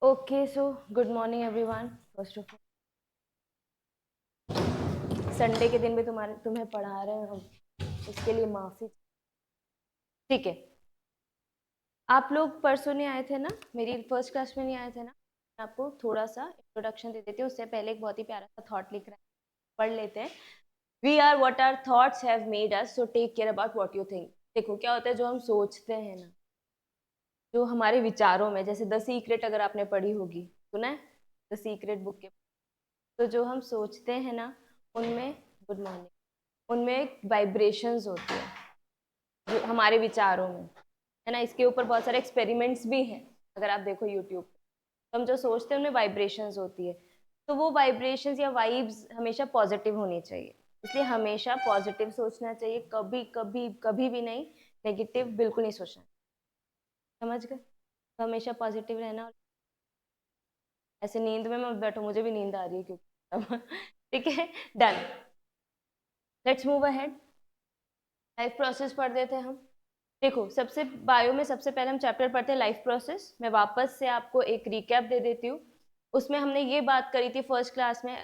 Okay so good morning everyone. First of all Sunday के दिन भी तुम्हें पढ़ा रहे हैं हम, इसके लिए माफ़ी। ठीक है, आप लोग परसों नहीं आए थे ना, मेरी फर्स्ट क्लास में नहीं आए थे ना। मैं आपको थोड़ा सा इंट्रोडक्शन दे देती हूँ, उससे पहले एक बहुत ही प्यारा सा थॉट लिख रहा है, पढ़ लेते हैं। We are what our thoughts have made us, so take care about what you think. देखो क्या होता है, जो हम सोचते हैं ना, जो हमारे विचारों में, जैसे द सीक्रेट अगर आपने पढ़ी होगी, सुना है द सीक्रेट बुक के, तो जो हम सोचते हैं ना उनमें, गुड मॉर्निंग, उनमें वाइब्रेशंस होती है जो हमारे विचारों में, है ना। इसके ऊपर बहुत सारे एक्सपेरिमेंट्स भी हैं, अगर आप देखो यूट्यूब पे। तो हम जो सोचते हैं उनमें वाइब्रेशंस होती है, तो वो वाइब्रेशंस या वाइब्स हमेशा पॉजिटिव होनी चाहिए। इसलिए हमेशा पॉजिटिव सोचना चाहिए, कभी कभी कभी भी नहीं नेगेटिव बिल्कुल नहीं सोचना। समझ गए? तो हमेशा पॉजिटिव रहना। ऐसे नींद में मैं बैठो, मुझे भी नींद आ रही है क्योंकि ठीक है, done. Let's move ahead. Life process पढ़ देते हैं हम। देखो, सबसे बायो में सबसे पहले हम चैप्टर पढ़ते हैं लाइफ प्रोसेस। मैं वापस से आपको एक रिकैप दे देती हूँ। उसमें हमने ये बात करी थी फर्स्ट क्लास में,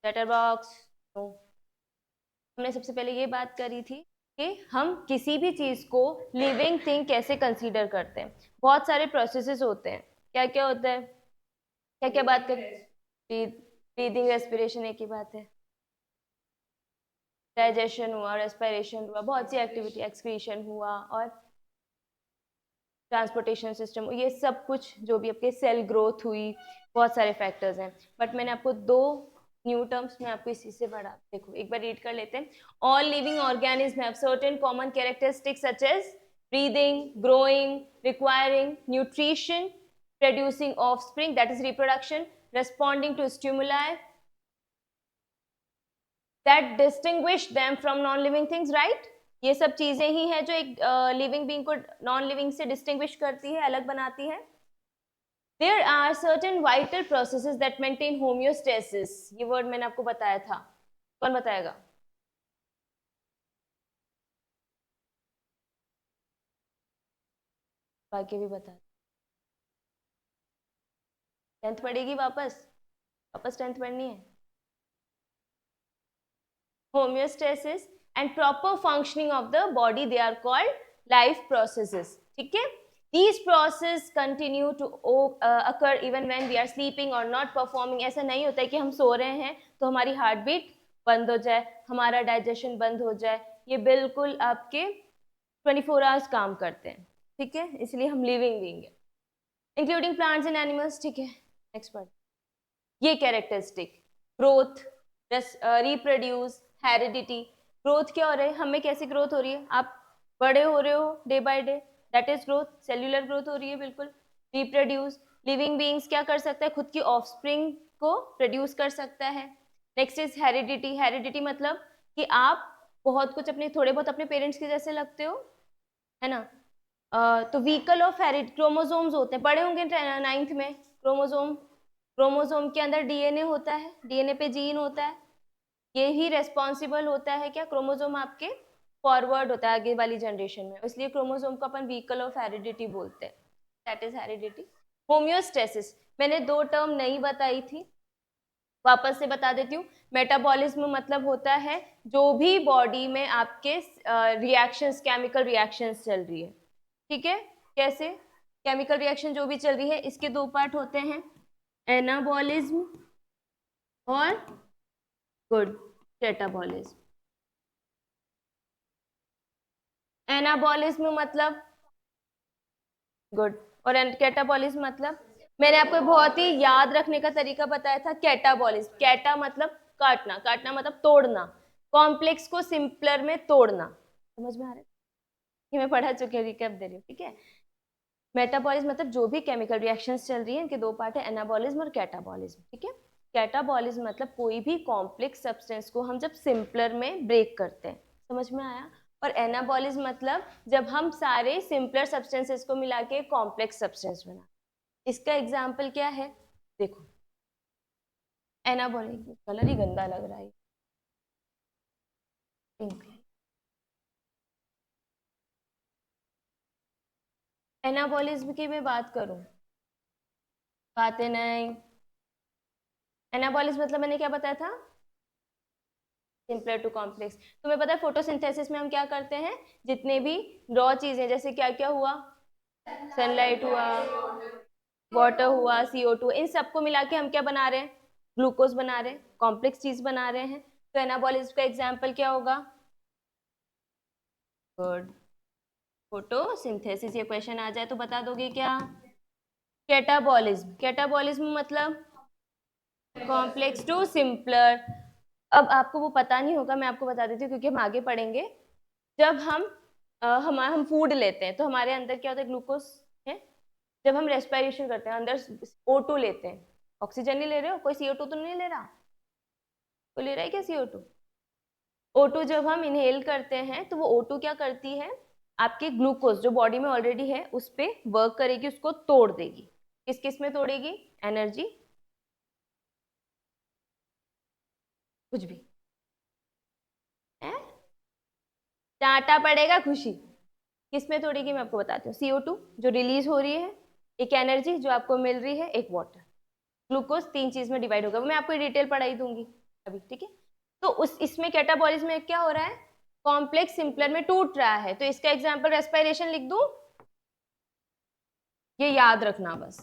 लेटर बॉक्स, हमने सबसे पहले ये बात करी थी कि हम किसी भी चीज को लिविंग थिंग कैसे कंसीडर करते हैं। बहुत सारे प्रोसेसेस होते हैं। क्या क्या होता है, क्या क्या बात करें? ब्रीदिंग, रेस्पिरेशन एक ही बात है। डाइजेशन हुआ, रेस्पिरेशन हुआ, बहुत सी एक्टिविटी, एक्सक्रीशन हुआ, और ट्रांसपोर्टेशन सिस्टम, ये सब कुछ जो भी आपके सेल ग्रोथ हुई, बहुत सारे फैक्टर्स हैं। बट मैंने आपको दो न्यू टर्म्स में आपको इसी से पढ़ा। देखो एक बार रीड कर लेते हैं। All living organism have certain common characteristics such as breathing, growing, requiring nutrition, producing offspring that is reproduction, responding to stimuli that distinguish them from non living things, right? ये सब चीजें ही है जो एक लिविंग बीइंग को non living से distinguish करती है, अलग बनाती है। There are certain vital processes that maintain homeostasis, ये वर्ड मैंने आपको बताया था, कौन बताएगा? बाकी भी बता। टेंथ पढ़ेगी वापस, वापस टेंथ पढ़नी है। Homeostasis and proper functioning of the body, they are called life processes. ठीक है, these process continue to occur even when we are sleeping or not performing। ऐसा नहीं होता है कि हम सो रहे हैं तो हमारी हार्ट बीट बंद हो जाए, हमारा डाइजेशन बंद हो जाए। ये बिल्कुल आपके 24 आवर्स काम करते हैं। ठीक है, इसलिए हम लिविंग बीइंग है, इंक्लूडिंग प्लांट्स एंड एनिमल्स। ठीक है, नेक्स्ट पार्ट। ये characteristic, growth, reproduce, heredity. Growth क्या हो रहा है, हमें कैसी ग्रोथ हो रही है, आप बड़े हो रहे हो day by day, that is growth, cellular growth हो रही है बिल्कुल। रिप्रोड्यूस, लिविंग बीइंग्स क्या कर सकता है, खुद की ऑफस्प्रिंग को प्रोड्यूस कर सकता है। Next is heredity. हेरिडिटी मतलब कि आप बहुत कुछ अपने, थोड़े बहुत अपने पेरेंट्स के जैसे लगते हो, है ना। तो व्हीकल ऑफ हेरिड, क्रोमोसोम्स होते हैं, पढ़े होंगे नाइन्थ में। क्रोमोसोम, क्रोमोसोम के अंदर डीएनए होता है, डीएनए पे जीन होता है, ये ही रेस्पॉन्सिबल होता है क्या, क्रोमोसोम आपके फॉरवर्ड होता है आगे वाली जनरेशन में, इसलिए क्रोमोसोम को अपन व्हीकल ऑफ हेरिडिटी बोलते हैं, दैट इज हेरिडिटी। होम्योस्टेसिस, मैंने दो टर्म नहीं बताई थी, वापस से बता देती हूँ। मेटाबॉलिज्म मतलब होता है जो भी बॉडी में आपके रिएक्शंस, केमिकल रिएक्शंस चल रही है। ठीक है, कैसे केमिकल रिएक्शन जो भी चल रही है, इसके दो पार्ट होते हैं, एनाबॉलिज्म और गुड कैटाबॉलिज्म। एनाबॉलिज्म मतलब गुड, और कैटाबॉलिज्म मतलब, मैंने आपको बहुत ही याद रखने का तरीका बताया था। कैटाबॉलिज्म, कैटा मतलब काटना, काटना मतलब तोड़ना, कॉम्प्लेक्स को सिंपलर में तोड़ना। समझ में आ रहा है? ये मैं पढ़ा चुकी हूँ, रिकैप दे रही हूँ। ठीक है, मेटाबॉलिज्म मतलब जो भी केमिकल रिएक्शंस चल रही है, इनके दो पार्ट है, एनाबॉलिज्म और कैटाबॉलिज्म। ठीक है, कैटाबॉलिज्म मतलब कोई भी कॉम्प्लेक्स सब्सटेंस को हम जब सिंपलर में ब्रेक करते हैं। समझ में आया? और एनाबॉलिज्म मतलब जब हम सारे सिंपलर सब्सटेंसेस को मिला के कॉम्प्लेक्स सब्सटेंस बना। इसका एग्जाम्पल क्या है, देखो एनाबॉलिज्म, कलर ही गंदा लग रहा है, पिंक। एनाबॉलिज्म की मैं बात करूं, बातें नहीं। एनाबॉलिज्म मतलब मैंने क्या बताया था, सिंपलर टू कॉम्प्लेक्स। तुम्हें पता है फोटोसिंथेसिस में हम क्या करते हैं, जितने भी रॉ चीजें, जैसे क्या क्या हुआ, सनलाइट हुआ, वाटर हुआ, CO2, इन सबको मिला के हम क्या बना रहे हैं, ग्लूकोज बना रहे हैं, कॉम्प्लेक्स चीज बना रहे हैं। तो एनाबॉलिज्म का एग्जाम्पल क्या होगा, गुड, फोटोसिंथेसिस। ये क्वेश्चन आ जाए तो बता दोगे क्या, कैटाबॉलिज्म। कैटाबॉलिज्म मतलब कॉम्प्लेक्स टू सिंपलर। अब आपको वो पता नहीं होगा, मैं आपको बता देती हूँ क्योंकि हम आगे पढ़ेंगे। जब हम फूड लेते हैं तो हमारे अंदर क्या होता है, ग्लूकोज है। जब हम रेस्पिरेशन करते हैं अंदर O2 लेते हैं, ऑक्सीजन नहीं ले रहे हो, कोई CO2 तो नहीं ले रहा, कोई ले रहा है क्या CO2? O2 जब हम इनहेल करते हैं तो वो O2 क्या करती है, आपके ग्लूकोज जो बॉडी में ऑलरेडी है उस पर वर्क करेगी, उसको तोड़ देगी। किस किस में तोड़ेगी, एनर्जी, कुछ भी है, डांटा पड़ेगा खुशी, किस में तोड़ेगी मैं आपको बताती हूँ। CO2 जो रिलीज हो रही है, एक एनर्जी जो आपको मिल रही है, एक वाटर। ग्लूकोज 3 चीज में डिवाइड होगा, वो मैं आपको डिटेल पढ़ाई दूंगी अभी, ठीक है। तो उस इसमें कैटाबॉलिज्म में क्या हो रहा है, कॉम्प्लेक्स सिंपलर में टूट रहा है, तो इसका एग्जांपल रेस्पिरेशन लिख दूं, ये याद रखना बस,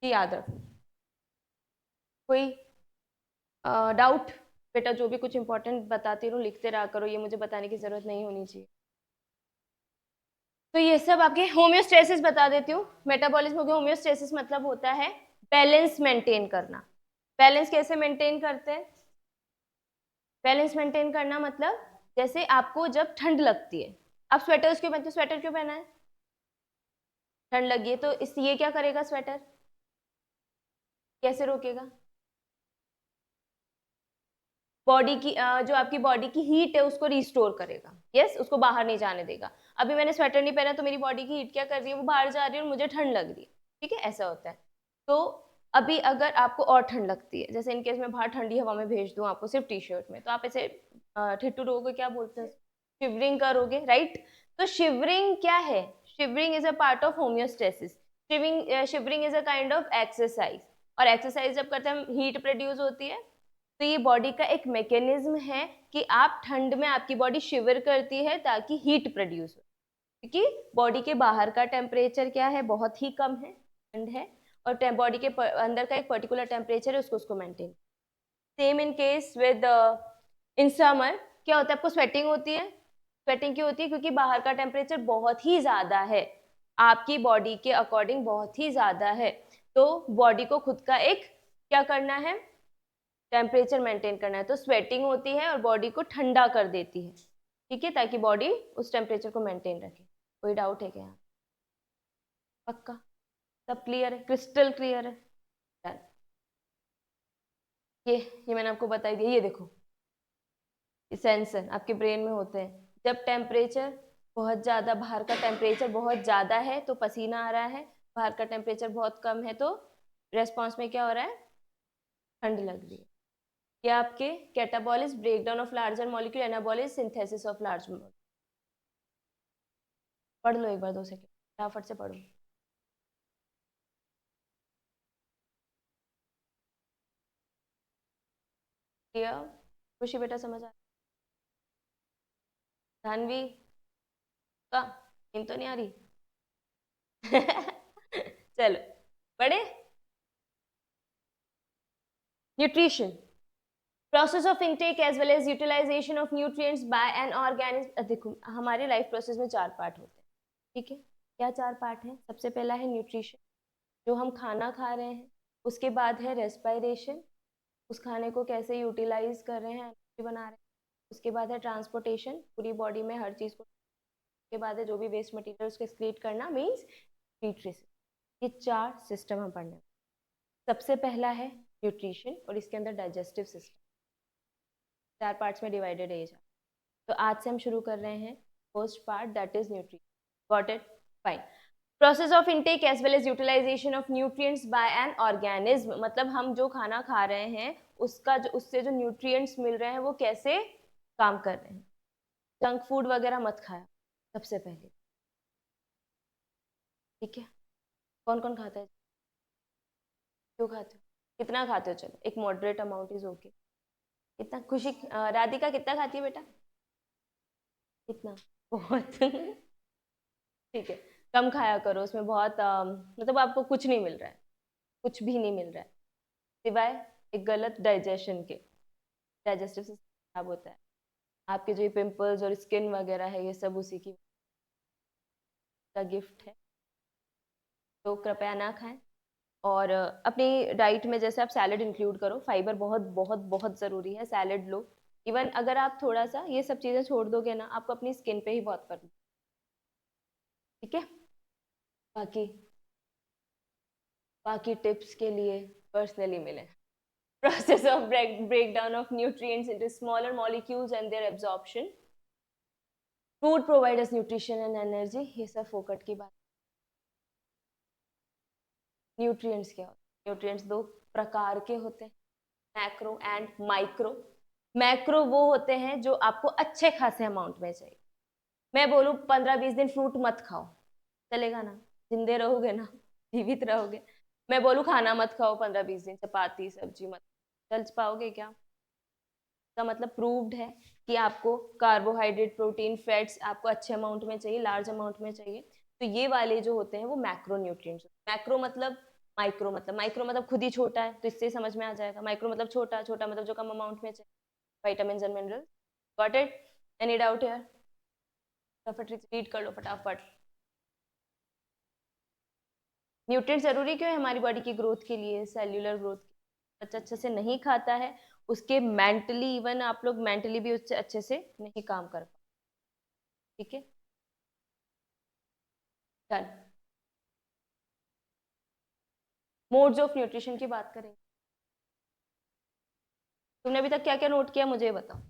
ये याद रखना। कोई डाउट? बेटा जो भी कुछ इंपॉर्टेंट बताती रहूं लिखते रहा करो, ये मुझे बताने की जरूरत नहीं होनी चाहिए। तो ये सब आपके होम्योस्टेसिस बता देती हूँ। मेटाबॉलिज्म हो गया, होम्योस्टेसिस मतलब होता है बैलेंस मेंटेन करना। बैलेंस कैसे मेंटेन करते हैं, बैलेंस मेंटेन करना मतलब जैसे आपको जब ठंड लगती है, आप स्वेटर क्यों पहनते हो, स्वेटर क्यों पहना है, ठंड लगी है, तो इस ये क्या करेगा, स्वेटर कैसे रोकेगा, बॉडी की जो आपकी बॉडी की हीट है उसको रिस्टोर करेगा, यस, उसको बाहर नहीं जाने देगा। अभी मैंने स्वेटर नहीं पहना तो मेरी बॉडी की हीट क्या कर रही है, वो बाहर जा रही है और मुझे ठंड लग रही है, ठीक है, ऐसा होता है। तो अभी अगर आपको और ठंड लगती है, जैसे इनकेस मैं बाहर ठंडी हवा में भेज दूं आपको सिर्फ टी-शर्ट में, तो आप ऐसे ठिठुर रहोगे, क्या बोलते हैं, शिवरिंग करोगे, राइट। तो शिवरिंग क्या है, shivering is a part of homeostasis. Shivering is a kind of exercise, और एक्सरसाइज जब करते हैं हीट प्रोड्यूस होती है, तो ये बॉडी का एक मैकेनिज्म है कि आप ठंड में आपकी बॉडी शिवर करती है ताकि हीट प्रोड्यूस हो, क्योंकि बॉडी के बाहर का टेम्परेचर क्या है, बहुत ही कम है, ठंड है, और बॉडी के अंदर का एक पर्टिकुलर टेम्परेचर है, उसको maintain. Same in case with in summer क्या होता है, आपको स्वेटिंग होती है। स्वेटिंग क्यों होती है, क्योंकि बाहर का टेम्परेचर बहुत ही ज्यादा है, आपकी बॉडी के अकॉर्डिंग बहुत ही ज्यादा है, तो बॉडी को खुद का एक क्या करना है, टेम्परेचर मेंटेन करना है, तो स्वेटिंग होती है और बॉडी को ठंडा कर देती है, ठीक है, ताकि बॉडी उस टेम्परेचर को मेंटेन रखे। कोई डाउट है क्या, पक्का सब क्लियर है, क्रिस्टल क्लियर है। Done. ये मैंने आपको बता दिया, ये देखो, ये सेंसर आपके ब्रेन में होते हैं। जब टेम्परेचर बहुत ज़्यादा, बाहर का टेम्परेचर बहुत ज़्यादा है तो पसीना आ रहा है, बाहर का टेम्परेचर बहुत कम है तो रेस्पॉन्स में क्या हो रहा है, ठंड लग रही है। ये आपके catabolism breakdown of larger molecule, anabolism synthesis of large molecule. पढ़ लो एक बार 2 सेकेंड, फटाफट से पढ़ो। क्लियर, खुशी बेटा समझ आ, धानवी का इन तो नहीं आ रही चलो पढ़े। Nutrition, process of intake as well as utilization of nutrients by an organism. देखो हमारे लाइफ प्रोसेस में 4 पार्ट होते हैं, ठीक है, क्या 4 पार्ट हैं, सबसे पहला है न्यूट्रिशन, जो हम खाना खा रहे हैं, उसके बाद है रेस्पिरेशन, उस खाने को कैसे यूटिलाइज कर रहे हैं, एनर्जी बना रहे हैं, उसके बाद है ट्रांसपोर्टेशन, पूरी बॉडी में हर चीज़ को, उसके बाद है जो भी वेस्ट मटेरियल उसको एक्सक्रीट करना, मीन्स न्यूट्रिशन। ये 4 सिस्टम हम पढ़ने, सबसे पहला है न्यूट्रिशन और इसके अंदर डाइजेस्टिव सिस्टम, 4 पार्ट्स में डिवाइडेड है ये। तो आज से हम शुरू कर रहे हैं first part, that is nutrition, got it, fine. Process of intake as well as utilization of nutrients by an organism, मतलब हम जो खाना खा रहे हैं उसका जो, उससे जो न्यूट्रिएंट्स मिल रहे हैं वो कैसे काम कर रहे हैं। जंक फूड वगैरह मत खाया सबसे पहले, ठीक है, कौन कौन खाता है? क्यों खाते हो? कितना खाते हो? चलो एक मॉडरेट अमाउंट इज ओके। कितना खुशी? राधिका कितना खाती है बेटा? कितना? बहुत ठीक है, कम खाया करो, उसमें बहुत मतलब आपको कुछ नहीं मिल रहा है, कुछ भी नहीं मिल रहा है सिवाय एक गलत डाइजेशन के। डाइजेस्टिव सिस्टम खराब होता है, आपके जो ये पिंपल्स और स्किन वगैरह है ये सब उसी की का गिफ्ट है। तो कृपया ना खाएं। और अपनी डाइट में जैसे आप सैलड इंक्लूड करो, फाइबर बहुत बहुत बहुत ज़रूरी है, सैलड लो। इवन अगर आप थोड़ा सा ये सब चीज़ें छोड़ दोगे ना, आपको अपनी स्किन पे ही बहुत फर्क, ठीक है। बाकी बाकी टिप्स के लिए पर्सनली मिलें। Process of breakdown of nutrients into smaller molecules and their absorption. Food provides us nutrition and energy. ये सब फोकट की बात। न्यूट्रिएंट्स क्या होते हैं? न्यूट्रिएंट्स दो प्रकार के होते हैं, मैक्रो एंड माइक्रो। मैक्रो वो होते हैं जो आपको अच्छे खासे अमाउंट में चाहिए। मैं बोलूँ 15-20 दिन फ्रूट मत खाओ, चलेगा ना? जिंदे रहोगे ना, जीवित रहोगे। मैं बोलूँ खाना मत खाओ 15-20 दिन, चपाती सब्जी मत, चल पाओगे क्या? का मतलब प्रूव्ड है कि आपको कार्बोहाइड्रेट, प्रोटीन, फैट्स आपको अच्छे अमाउंट में चाहिए, लार्ज अमाउंट में चाहिए। तो ये वाले जो होते हैं वो मैक्रो न्यूट्रिएंट्स। मैक्रो मतलब, माइक्रो मतलब खुद ही छोटा है, तो इससे समझ में आ जाएगा। माइक्रो मतलब छोटा, छोटा मतलब जो कम अमाउंट में चाहिए, vitamin and mineral. Got it? Any doubt here? फटाफट रीड कर लो फटाफट। न्यूट्रिएंट जरूरी क्यों है हमारी बॉडी की ग्रोथ के लिए, सेल्यूलर ग्रोथ? बच्चा अच्छे से नहीं खाता है, उसके मेंटली, इवन आप लोग मेंटली भी उससे अच्छे से नहीं काम कर पाते, ठीक है। डन। मोड्स ऑफ न्यूट्रिशन की बात करेंगे। तुमने अभी तक क्या क्या नोट किया मुझे बताओ।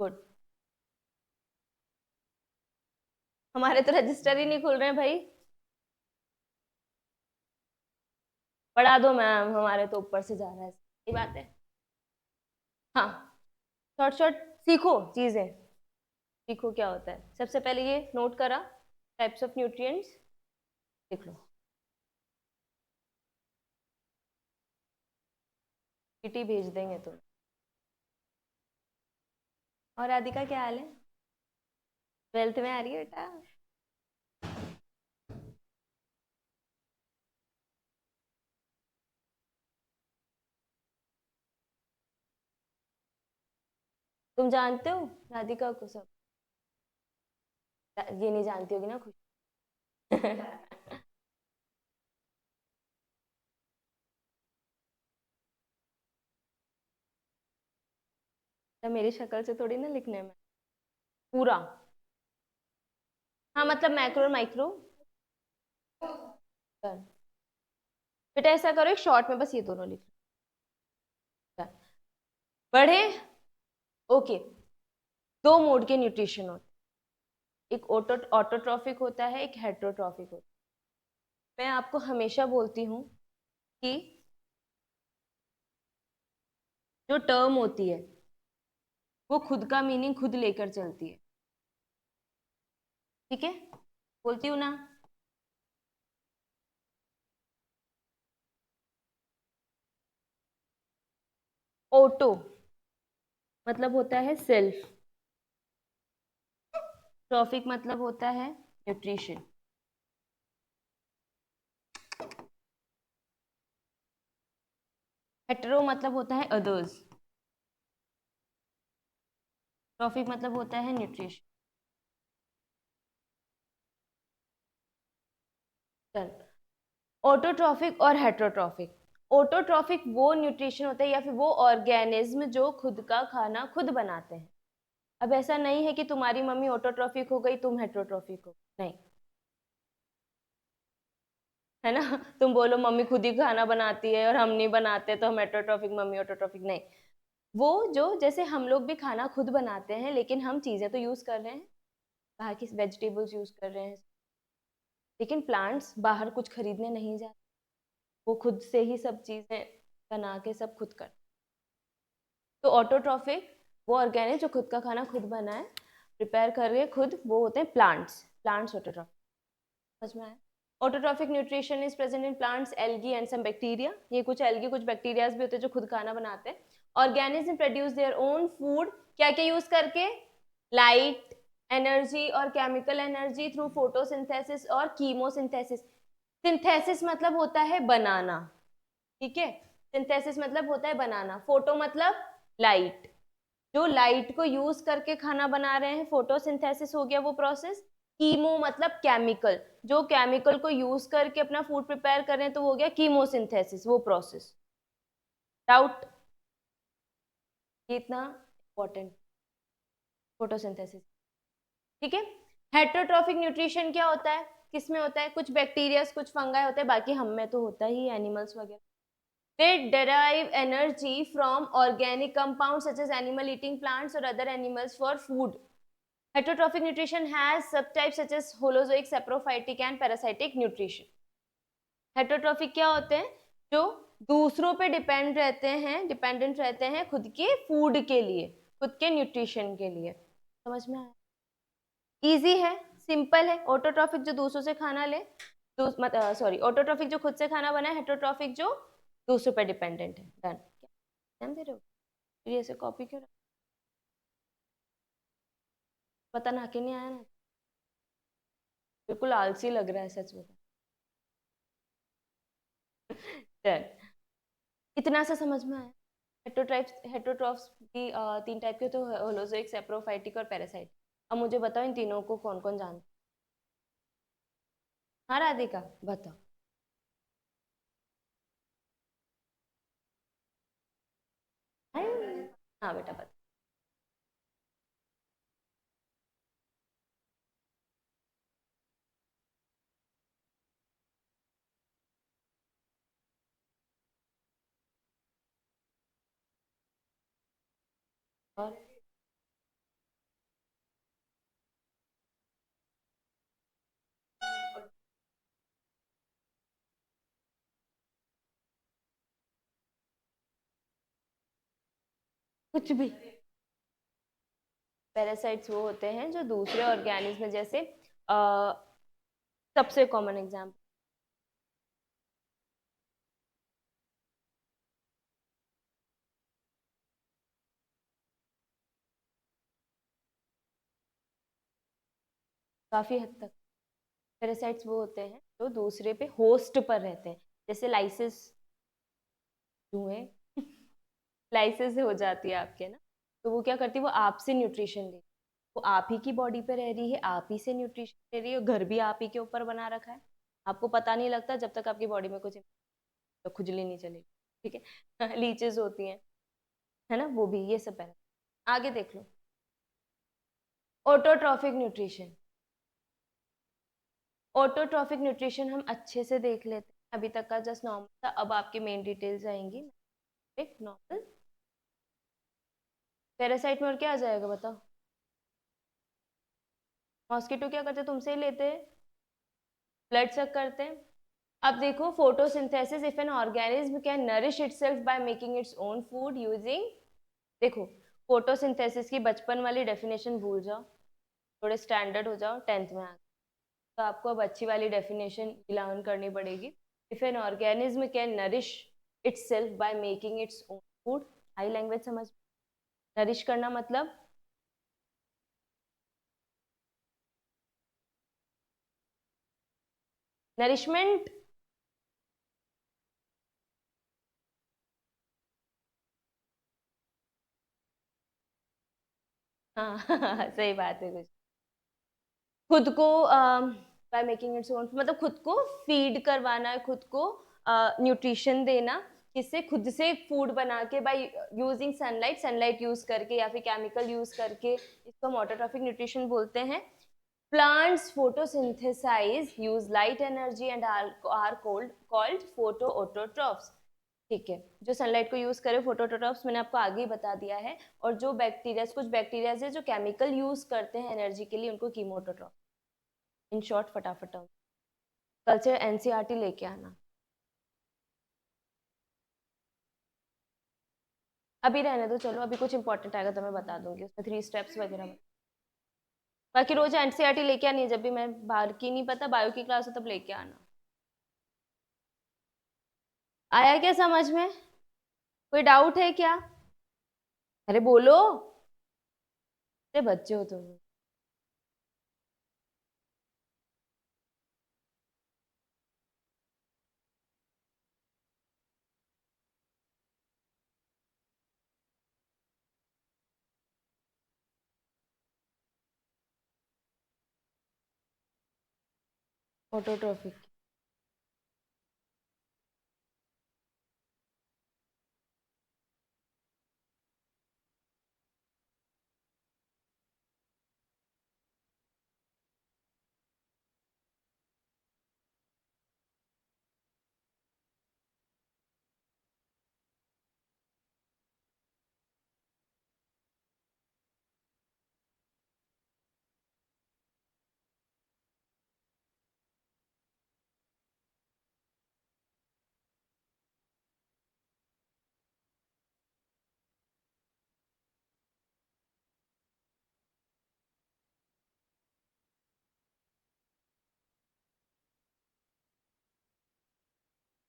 गुड। हमारे तो रजिस्टर ही नहीं खुल रहे हैं भाई। पढ़ा दो मैम, हमारे तो ऊपर से जा रहा है, सही बात है। हाँ, शॉर्ट शॉर्ट सीखो चीजें, सीखो क्या होता है। सबसे पहले ये नोट करा, टाइप्स ऑफ न्यूट्रिएंट्स, लिख लो। पीटी भेज देंगे तुम। और राधिका क्या हाल है? 12th में आ रही है बेटा? तुम जानते हो राधिका को सब? ये नहीं जानती होगी ना, खुश तो मेरी शक्ल से थोड़ी ना लिखने में पूरा। हाँ मतलब मैक्रो और माइक्रो। बेटा ऐसा करो, एक शॉर्ट में बस ये दोनों लिख लो। बढ़े? ओके। दो मोड के न्यूट्रिशन होते हैं, एक ऑटोट्रॉफिक होता है, एक हेट्रोट्रॉफिक होता है। मैं आपको हमेशा बोलती हूँ कि जो टर्म होती है वो खुद का मीनिंग खुद लेकर चलती है, ठीक है? बोलती हूँ ना। ऑटो मतलब होता है सेल्फ, ट्रॉफिक मतलब होता है न्यूट्रिशन, हेटेरो मतलब होता है अदर्स, ट्रॉफिक मतलब होता है न्यूट्रिशन। चल, ऑटोट्रॉफिक और हेट्रोट्रॉफिक। ऑटोट्रॉफिक वो न्यूट्रिशन होता है या फिर वो ऑर्गेनिज्म जो खुद का खाना खुद बनाते हैं। अब ऐसा नहीं है कि तुम्हारी मम्मी ऑटोट्रॉफिक हो गई तुम हेट्रोट्रॉफिक हो, नहीं, है ना? तुम बोलो मम्मी खुद ही खाना बनाती है और हम नहीं बनाते तो हम हेट्रोट्रॉफिक, मम्मी ऑटोट्रॉफिक, नहीं। वो जो जैसे हम लोग भी खाना खुद बनाते हैं लेकिन हम चीजें तो यूज कर रहे हैं, बाहर की वेजिटेबल्स यूज कर रहे हैं, लेकिन प्लांट्स बाहर कुछ खरीदने नहीं जाते, वो खुद से ही सब चीजें बना के सब खुद कर। तो ऑटोट्रॉफिक वो ऑर्गेनिक जो खुद का खाना खुद बनाए, प्रिपेयर करके खुद, वो होते हैं प्लांट्स ऑटोट्रॉफिक। समझ में आया? Autotrophic nutrition is present in plants, algae and some bacteria. ये कुछ एल्गी कुछ बैक्टीरियाज भी होते हैं जो खुद खाना बनाते हैं। Organism produce their own food, क्या क्या यूज करके? लाइट एनर्जी और केमिकल एनर्जी थ्रू फोटोसिंथेसिस और कीमोसिंथेसिस। सिंथेसिस मतलब होता है बनाना, ठीक है? सिंथेसिस मतलब होता है बनाना, फोटो मतलब लाइट, जो लाइट को यूज करके खाना बना रहे हैं, फोटोसिंथेसिस हो गया वो प्रोसेस। कीमो मतलब केमिकल, जो केमिकल को यूज करके अपना फूड प्रिपेयर कर रहे हैं, तो वो हो गया कीमोसिंथेसिस, वो प्रोसेस। डाउट? ये इतना इंपॉर्टेंट, फोटोसिंथेसिस, ठीक है? हेटरोट्रॉफिक न्यूट्रिशन क्या होता है, किसमें होता है? कुछ बैक्टीरिया कुछ फंगाई होते हैं, बाकी हम में तो होता ही एनिमल्स वगैरह। They derive energy from organic compounds such as animal eating plants or other animals for food. Heterotrophic nutrition has subtypes such as holozoic, saprophytic and parasitic nutrition. Heterotrophic क्या होते हैं? जो दूसरों पे डिपेंडेंट रहते हैं खुद के फूड के लिए, खुद के न्यूट्रिशन के लिए। समझ में आया? इजी है, सिंपल है। ऑटोट्रॉफिक जो दूसरों से खाना ले, सॉरी, ऑटोट्रॉफिक जो खुद से खाना बनाए, हेटरोट्रॉफिक जो दूसरों पे डिपेंडेंट है। डन? ध्यान दे रहे हो? फिर ऐसे कॉपी क्यों? पता ना कि नहीं आया ना, बिल्कुल आलसी लग रहा है सच में। डन? इतना सा समझ में आया? हेटरोट्रॉफ्स भी तीन टाइप के, तो होलोजोइक, सेप्रोफाइटिक और पैरासाइट। अब मुझे बताओ इन तीनों को कौन कौन जानता है? हाँ राधिका, बताओ। हाँ बेटा बता। और कुछ भी? पैरासाइट्स वो होते हैं जो दूसरे ऑर्गेनिज्म, जैसे सबसे कॉमन एग्जाम्पल, काफी हद तक पैरासाइट्स वो होते हैं जो दूसरे पे होस्ट पर रहते हैं, जैसे लाइसिस, चूहे लाइसिस हो जाती है आपके ना, तो वो क्या करती है, वो आपसे न्यूट्रिशन ले, वो आप ही की बॉडी पे रह रही है, आप ही से न्यूट्रिशन ले रही है, घर भी आप ही के ऊपर बना रखा है, आपको पता नहीं लगता जब तक आपकी बॉडी में कुछ तो खुजली नहीं चलेगी, ठीक है? लीचेस होती हैं, है ना, वो भी, ये सब है। आगे देख लो, ऑटोट्रॉफिक न्यूट्रिशन। ऑटोट्रॉफिक न्यूट्रिशन हम अच्छे से देख लेते हैं, अभी तक का जस्ट नॉर्मल था, अब आपकी मेन डिटेल्स आएंगी। एक नॉर्मल पैरासाइट में और क्या आ जाएगा बताओ? मॉस्किटो क्या करते हैं, तुमसे ही लेते हैं, ब्लड सक करते हैं। अब देखो, photosynthesis, if an organism can nourish itself by making its own food using, देखो फोटोसिंथेसिस की बचपन वाली डेफिनेशन भूल जाओ, थोड़े स्टैंडर्ड हो जाओ, 10th में आ, तो आपको अब अच्छी वाली डेफिनेशन लर्न करनी पड़ेगी। If an organism can nourish itself by making its own food, high language समझ, नरिश करना मतलब नरिशमेंट। हाँ सही बात है, कुछ खुद को बाय मेकिंग इट्स ओन, मतलब खुद को फीड करवाना है, खुद को न्यूट्रिशन देना, किससे? खुद से फूड बना के, by using sunlight, sunlight use करके या फिर केमिकल यूज करके, इसको हम ऑटोट्रॉफिक न्यूट्रिशन बोलते हैं। Plants photosynthesise use light energy and are called photoautotrophs, ठीक है? जो सनलाइट को यूज करे फोटोट्रॉफ्स, मैंने आपको आगे ही बता दिया है। और जो बैक्टीरिया, कुछ बैक्टीरिया है जो केमिकल यूज करते हैं एनर्जी के लिए, उनको कीमोटोट्रॉफ। इन शॉर्ट, फटाफट कल से एनसीईआरटी लेके आना। अभी रहने दो, चलो अभी कुछ इंपॉर्टेंट आएगा तो मैं बता दूंगी, उसमें 3 स्टेप्स वगैरह। बाकी रोज एनसीईआरटी लेके आनी है, जब भी मैं बाहर की नहीं पता बायो की क्लास हो तब लेके आना। आया क्या समझ में? कोई डाउट है क्या? अरे बोलो, अरे बच्चे हो तुम। ऑटोट्रॉफिक।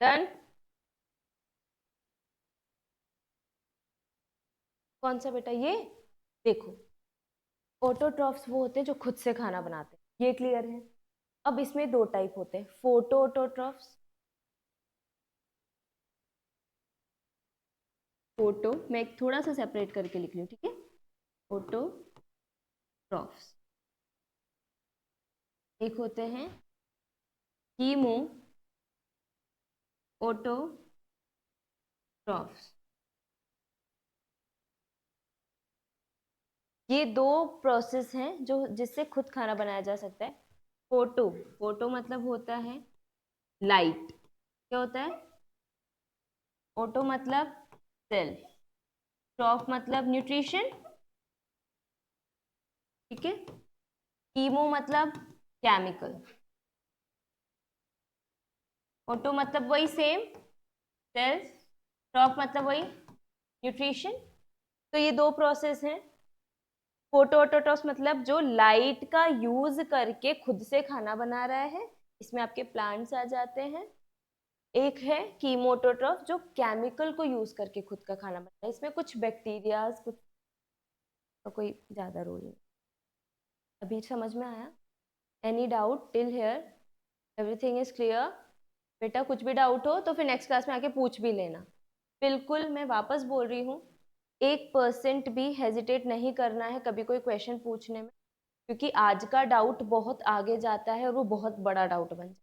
डन। कौन सा बेटा ये? देखो, ऑटोट्रॉफ्स वो होते हैं जो खुद से खाना बनाते हैं, ये क्लियर है। अब इसमें 2 टाइप होते हैं, फोटो ऑटोट्रॉफ्स। फोटो मैं एक थोड़ा सा सेपरेट करके लिख लूँ, ठीक है। ऑटोट्रॉफ्स एक होते हैं कीमो ऑटोट्रॉफ्स। ये 2 प्रोसेस हैं जो जिससे खुद खाना बनाया जा सकता है। फोटो, फोटो मतलब होता है लाइट। क्या होता है? ऑटो मतलब सेल, ट्रॉफ मतलब न्यूट्रिशन, ठीक है। कीमो मतलब केमिकल। ऑटो मतलब वही सेम, सेल्स। ट्रॉफ मतलब वही न्यूट्रिशन। तो ये 2 प्रोसेस हैं। फोटो ऑटोट्रॉफ मतलब जो लाइट का यूज करके खुद से खाना बना रहा है, इसमें आपके प्लांट्स आ जाते हैं। एक है कीमोटोट्रॉफ जो केमिकल को यूज करके खुद का खाना बनाता है, इसमें कुछ बैक्टीरियाज कुछ का कोई ज्यादा रोल नहीं। अभी समझ में आया? Any doubt till here? Everything is clear? बेटा कुछ भी डाउट हो तो फिर नेक्स्ट क्लास में आके पूछ भी लेना। बिल्कुल, मैं वापस बोल रही हूँ, 1% भी हेजिटेट नहीं करना है कभी कोई क्वेश्चन पूछने में, क्योंकि आज का डाउट बहुत आगे जाता है और वो बहुत बड़ा डाउट बन जाता है,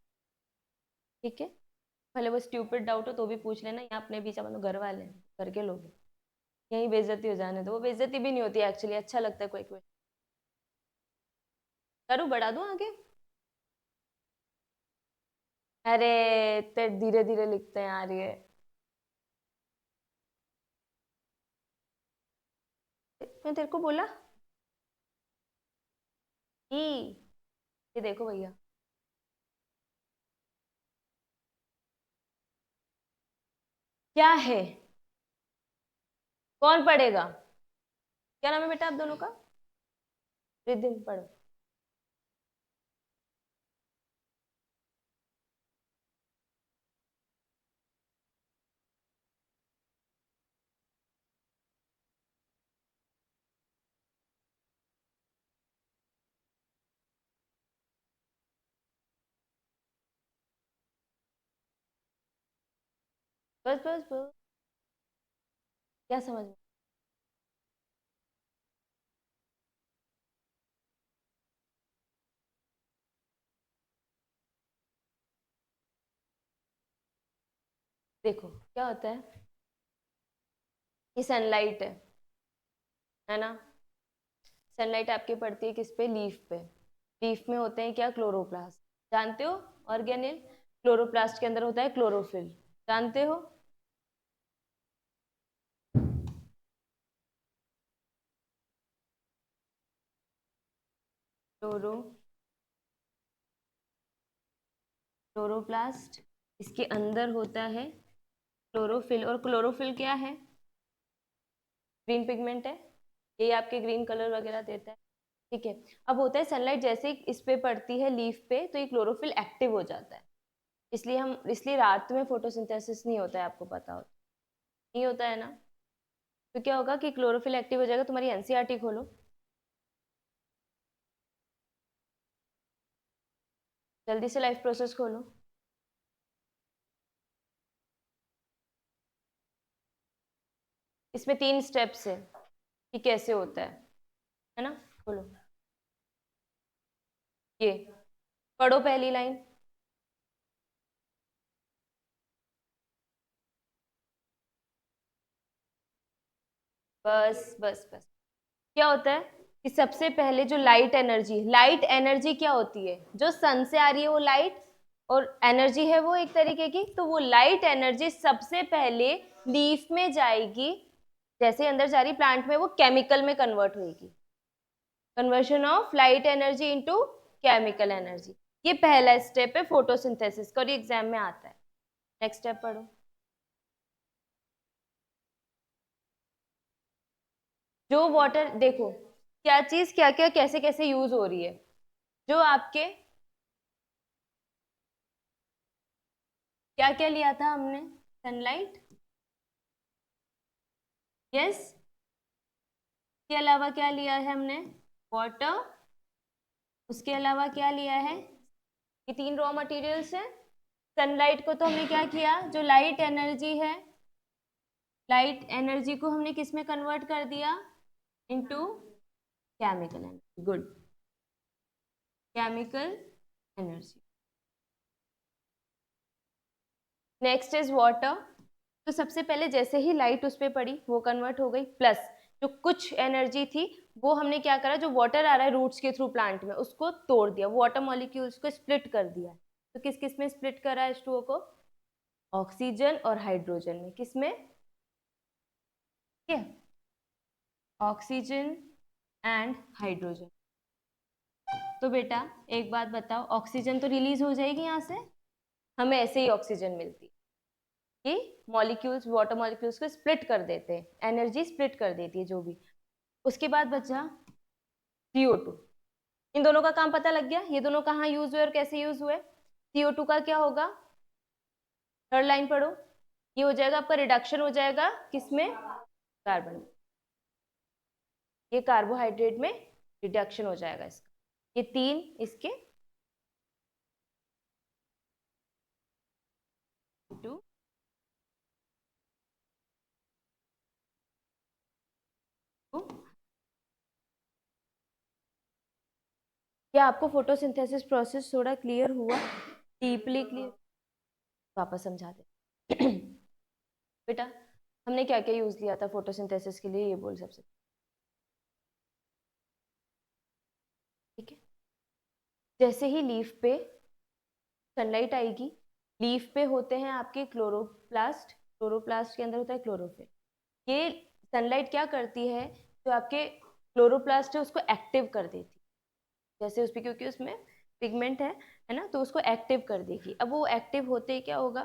ठीक है। भले वो स्ट्यूपिड डाउट हो तो भी पूछ लेना, यहाँ अपने बीच अपन घर वाले हैं, घर के लोग हैं। यही बेइज्जती हो जाने दो, वो बेइज्जती भी नहीं होती एक्चुअली, अच्छा लगता है कोई क्वेश्चन। करूँ, बढ़ा दूँ आगे? अरे इतने धीरे धीरे लिखते हैं यार ये। मैं तेरे को बोला ई, ये देखो भैया, क्या है? कौन पढ़ेगा? क्या नाम है बेटा आप दोनों का? रिदिम पढ़ो। बस बस बस, क्या समझ में? देखो क्या होता है, ये सनलाइट है ना। सनलाइट आपकी पड़ती है किस पे? लीफ पे। लीफ में होते हैं क्या? क्लोरोप्लास्ट, जानते हो? ऑर्गेनिल। क्लोरोप्लास्ट के अंदर होता है क्लोरोफिल, जानते हो? क्लोरो क्लोरोप्लास्ट, इसके अंदर होता है क्लोरोफिल। और क्लोरोफिल क्या है? ग्रीन पिगमेंट है, यही आपके ग्रीन कलर वगैरह देता है, ठीक है। अब होता है सनलाइट जैसे ही इस पे पड़ती है लीफ पे, तो ये क्लोरोफिल एक्टिव हो जाता है, इसलिए रात में फोटोसिंथेसिस नहीं होता है, आपको पता होता नहीं होता है ना। तो क्या होगा कि क्लोरोफिल एक्टिव हो जाएगा। तुम्हारी एनसीईआरटी खोलो, जल्दी से लाइफ प्रोसेस खोलो। इसमें 3 स्टेप्स है कि कैसे होता है ना। खोलो, ये पढ़ो पहली लाइन। बस बस बस। क्या होता है कि सबसे पहले जो लाइट एनर्जी क्या होती है, जो सन से आ रही है वो लाइट और एनर्जी है वो एक तरीके की, तो वो लाइट एनर्जी सबसे पहले लीफ में जाएगी, जैसे अंदर जा रही प्लांट में वो केमिकल में कन्वर्ट होगी, conversion of light energy into chemical energy. ये पहला स्टेप है फोटोसिंथेसिस का और ये एग्जाम में आता है। नेक्स्ट स्टेप पढ़ो। जो वाटर देखो क्या चीज क्या क्या कैसे कैसे यूज हो रही है, जो आपके क्या क्या लिया था हमने, सनलाइट, यस, के अलावा क्या लिया है हमने, वाटर, उसके अलावा क्या लिया है, ये 3 रॉ मटेरियल्स है। सनलाइट को तो हमने क्या किया, जो लाइट एनर्जी है, लाइट एनर्जी को हमने किस में कन्वर्ट कर दिया, into chemical energy, good, chemical energy. Next is water. तो सबसे पहले जैसे ही लाइट उस पर पड़ी वो कन्वर्ट हो गई, प्लस जो कुछ एनर्जी थी वो हमने क्या करा, जो वाटर आ रहा है रूट्स के थ्रू प्लांट में उसको तोड़ दिया, वाटर मॉलिक्यूल्स को स्प्लिट कर दिया। तो किस किस में स्प्लिट करा है H2O को, ऑक्सीजन और हाइड्रोजन में, किस में, ठीक है, ऑक्सीजन एंड हाइड्रोजन। तो बेटा एक बात बताओ, ऑक्सीजन तो रिलीज हो जाएगी यहाँ से, हमें ऐसे ही ऑक्सीजन मिलती है, कि मॉलिक्यूल्स वाटर मॉलिक्यूल्स को स्प्लिट कर देते हैं, एनर्जी स्प्लिट कर देती है जो भी। उसके बाद बचा CO2। इन दोनों का काम पता लग गया, ये दोनों कहाँ यूज हुए और कैसे यूज हुए। CO2 का क्या होगा, थर्ड लाइन पढ़ो, ये हो जाएगा आपका रिडक्शन हो जाएगा किसमें, कार्बन में, ये कार्बोहाइड्रेट में रिडक्शन हो जाएगा इसका, ये 3 इसके 2 क्या आपको फोटोसिंथेसिस प्रोसेस थोड़ा क्लियर हुआ, डीपली क्लियर, वापस समझा दे। बेटा हमने क्या क्या यूज लिया था फोटोसिंथेसिस के लिए, ये बोल सबसे, ठीक है। जैसे ही लीफ पे सनलाइट आएगी, लीफ पे होते हैं आपके क्लोरोप्लास्ट, क्लोरोप्लास्ट के अंदर होता है क्लोरोफिल। ये सनलाइट क्या करती है, जो आपके क्लोरोप्लास्ट है उसको एक्टिव कर देती है, जैसे उस पर, क्योंकि उसमें पिगमेंट है ना, तो उसको एक्टिव कर देगी। अब वो एक्टिव होते ही क्या होगा,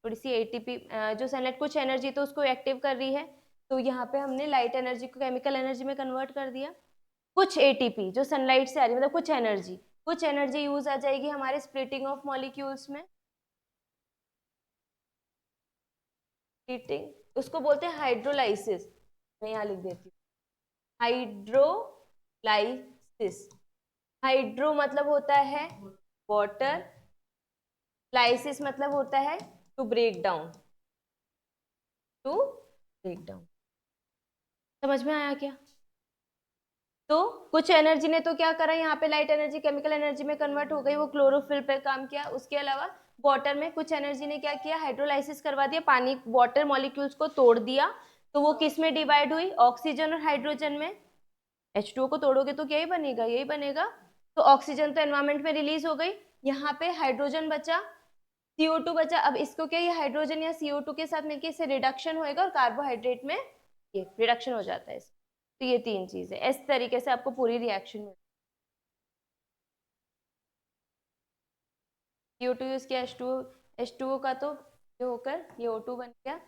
थोड़ी सी एटीपी, जो सनलाइट कुछ एनर्जी तो उसको एक्टिव कर रही है, तो यहाँ पे हमने लाइट एनर्जी को केमिकल एनर्जी में कन्वर्ट कर दिया। कुछ एटीपी जो सनलाइट से आ रही है, मतलब कुछ एनर्जी यूज आ जाएगी हमारे स्प्लिटिंग ऑफ मॉलिक्यूल्स में, स्प्लिटिंग उसको बोलते हैं हाइड्रोलाइसिस, मैं यहाँ लिख देती हूँ, हाइड्रोलाइसिस। हाइड्रो मतलब होता है वाटर, लाइसिस मतलब होता है to break down, to break down. समझ में आया क्या। तो कुछ एनर्जी ने तो क्या करा, यहाँ पे लाइट एनर्जी केमिकल एनर्जी में कन्वर्ट हो गई, वो क्लोरोफिल पे काम किया। उसके अलावा वाटर में कुछ एनर्जी ने क्या किया, हाइड्रोलाइसिस करवा दिया, पानी वाटर मॉलिक्यूल्स को तोड़ दिया, तो वो किस में डिवाइड हुई, ऑक्सीजन और हाइड्रोजन में। H2O को तोड़ोगे तो क्या ही बनेगा, यही बनेगा। तो ऑक्सीजन तो एनवायरमेंट में रिलीज हो गई, यहाँ पे हाइड्रोजन बचा, CO2 बचा। अब इसको क्या, ये हाइड्रोजन या CO2 के साथ मिलकर इससे रिडक्शन होएगा और कार्बोहाइड्रेट में ये रिडक्शन हो जाता है इसका। तो ये 3 चीजें इस तरीके से आपको पूरी रिएक्शन में, CO2 यूज किया, H2O का तो ये होकर ये O2 बन गया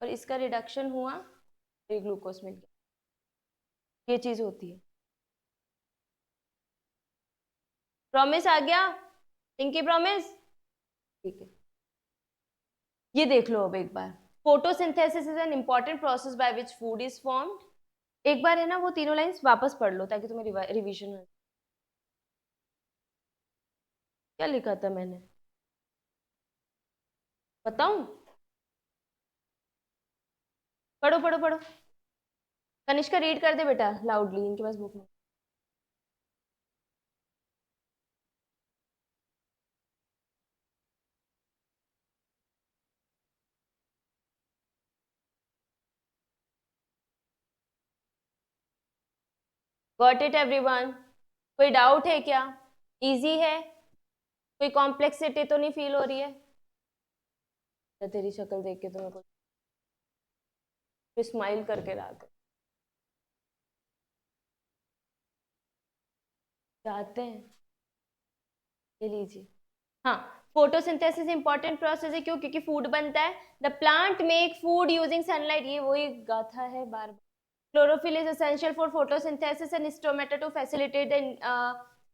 और इसका रिडक्शन हुआ, ये ग्लूकोज मिल गया। ये चीज होती है। प्रॉमिस आ गया? Pinky promise? ठीक है, ये देख लो अब एक बार। Photosynthesis is an important process by which food is formed. एक बार है ना वो तीनों लाइंस वापस पढ़ लो ताकि तुम्हें रिवीजन हो। क्या लिखा था मैंने, बताऊं? पढ़ो पढ़ो पढ़ो। कनिष्का रीड कर दे बेटा लाउडली, इनके पास बुक नहीं। Got it everyone? कोई डाउट है क्या? इजी है? कोई कॉम्प्लेक्सिटी तो नहीं फील हो रही है? तो तेरी शक्ल देख के तो मेरे को स्माइल करके रहा कर चाहते हैं। ये लीजिए। हाँ, फोटोसिंथेसिस इंपॉर्टेंट प्रोसेस है, क्यों? क्योंकि फूड बनता है। The plant make food using sunlight, ये वही गाथा है बार बार। Chlorophyll is essential for photosynthesis and stomata to facilitate the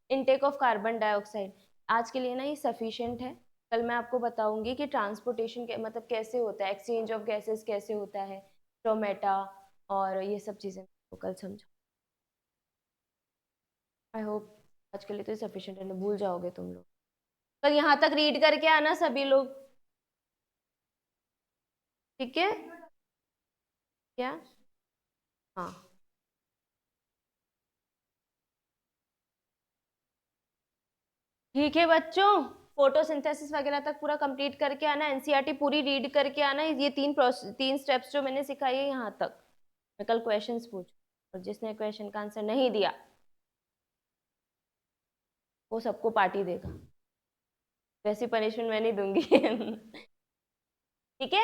intake of carbon dioxide. आज के लिए ना ये सफिशिएंट है। कल मैं आपको बताऊंगी कि ट्रांसपोर्टेशन के मतलब कैसे होता है, एक्सचेंज ऑफ गैसेस कैसे होता है, स्टोमेटा और ये सब चीजें तो कल समझो। आई होप आज के लिए तो सफिशिएंट है, भूल जाओगे तुम लोग। कल यहाँ तक रीड करके आना सभी लोग, ठीक है? क्या? हाँ, ठीक है बच्चों। फोटोसिंथेसिस वगैरह तक पूरा कंप्लीट करके आना, एनसीईआरटी पूरी रीड करके आना। ये तीन स्टेप्स जो मैंने सिखाई है यहाँ तक। मैं कल क्वेश्चंस पूछूं और जिसने क्वेश्चन का आंसर नहीं दिया वो सबको पार्टी देगा। वैसी पनिशमेंट मैं नहीं दूंगी। ठीक है?